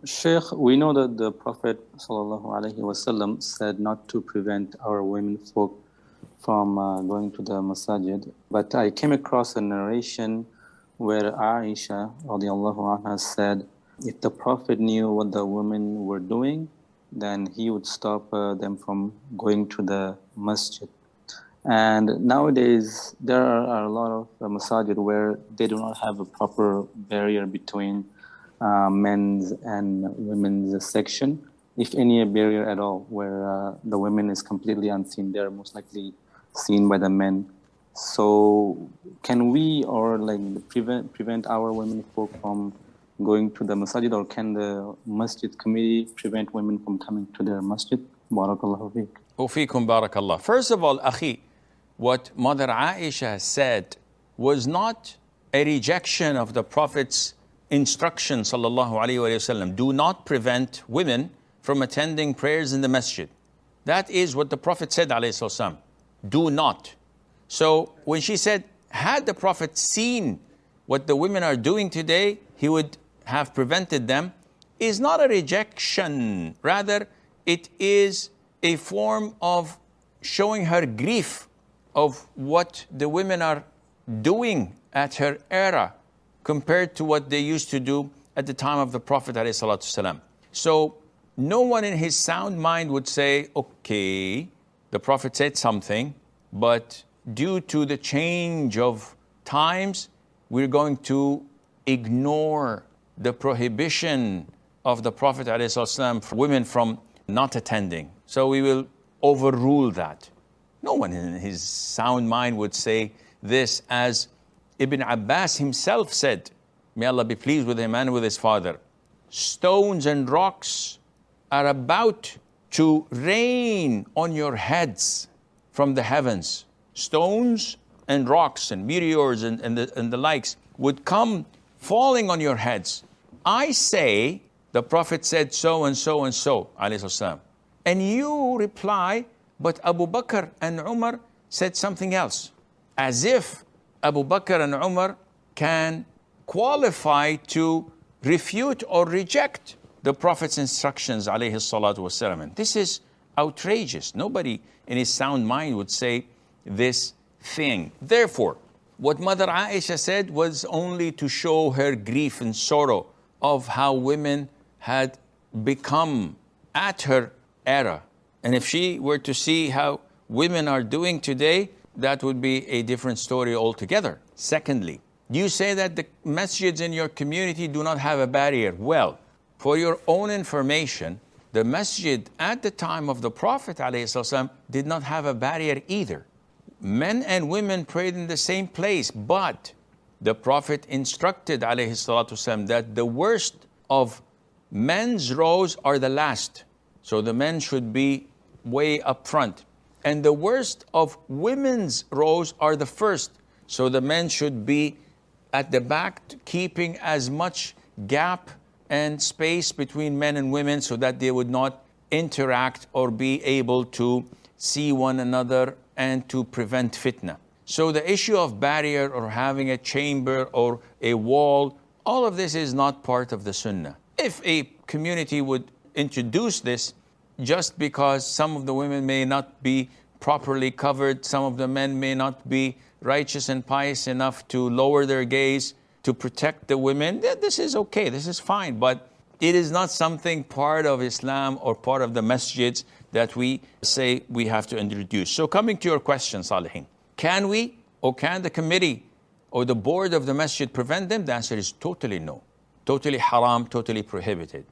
Sheikh, we know that the Prophet ﷺ said not to prevent our women folk from going to the Masjid. But I came across a narration where Aisha radiallahu anha said, if the Prophet knew what the women were doing, then he would stop them from going to the Masjid. And nowadays, there are a lot of masajid where they do not have a proper barrier between men's and women's section, if any a barrier at all, where the women is completely unseen. They're most likely seen by the men. So can we or prevent our women folk from going to the masjid, or can the masjid committee prevent women from coming to their masjid? Barakallahu feek. Ufikum barakallah. First of all, akhi, what Mother Aisha said was not a rejection of the Prophet's instruction, sallallahu alaihi wasallam. Do not prevent women from attending prayers in the masjid. That is what the Prophet said, alayhi wasallam. Do not. So when she said, had the Prophet seen what the women are doing today, he would have prevented them, is not a rejection. Rather, it is a form of showing her grief of what the women are doing at her era compared to what they used to do at the time of the Prophet ﷺ. So no one in his sound mind would say, okay, the Prophet said something, but due to the change of times, we're going to ignore the prohibition of the Prophet ﷺ for women from not attending. So we will overrule that. No one in his sound mind would say this, as Ibn Abbas himself said, may Allah be pleased with him and with his father, stones and rocks are about to rain on your heads from the heavens. Stones and rocks and meteors and the likes would come falling on your heads. I say, the Prophet said so and so and so, alayhi salam. And you reply, but Abu Bakr and Umar said something else. As if Abu Bakr and Umar can qualify to refute or reject the Prophet's instructions, alayhi salatu wasalam. And this is outrageous. Nobody in his sound mind would say this thing. Therefore, what Mother Aisha said was only to show her grief and sorrow of how women had become at her era. And if she were to see how women are doing today, that would be a different story altogether. Secondly, you say that the masjids in your community do not have a barrier. Well, for your own information, the masjid at the time of the Prophet ﷺ did not have a barrier either. Men and women prayed in the same place, but the Prophet instructed ﷺ that the worst of men's rows are the last. So the men should be way up front. And the worst of women's rows are the first. So the men should be at the back, keeping as much gap and space between men and women so that they would not interact or be able to see one another and to prevent fitna. So the issue of barrier or having a chamber or a wall, all of this is not part of the Sunnah. If a community would introduce this, just because some of the women may not be properly covered, some of the men may not be righteous and pious enough to lower their gaze to protect the women, this is okay, this is fine. But it is not something part of Islam or part of the masjids that we say we have to introduce. So coming to your question, Salihin, can we or can the committee or the board of the masjid prevent them? The answer is totally no. Totally haram, totally prohibited.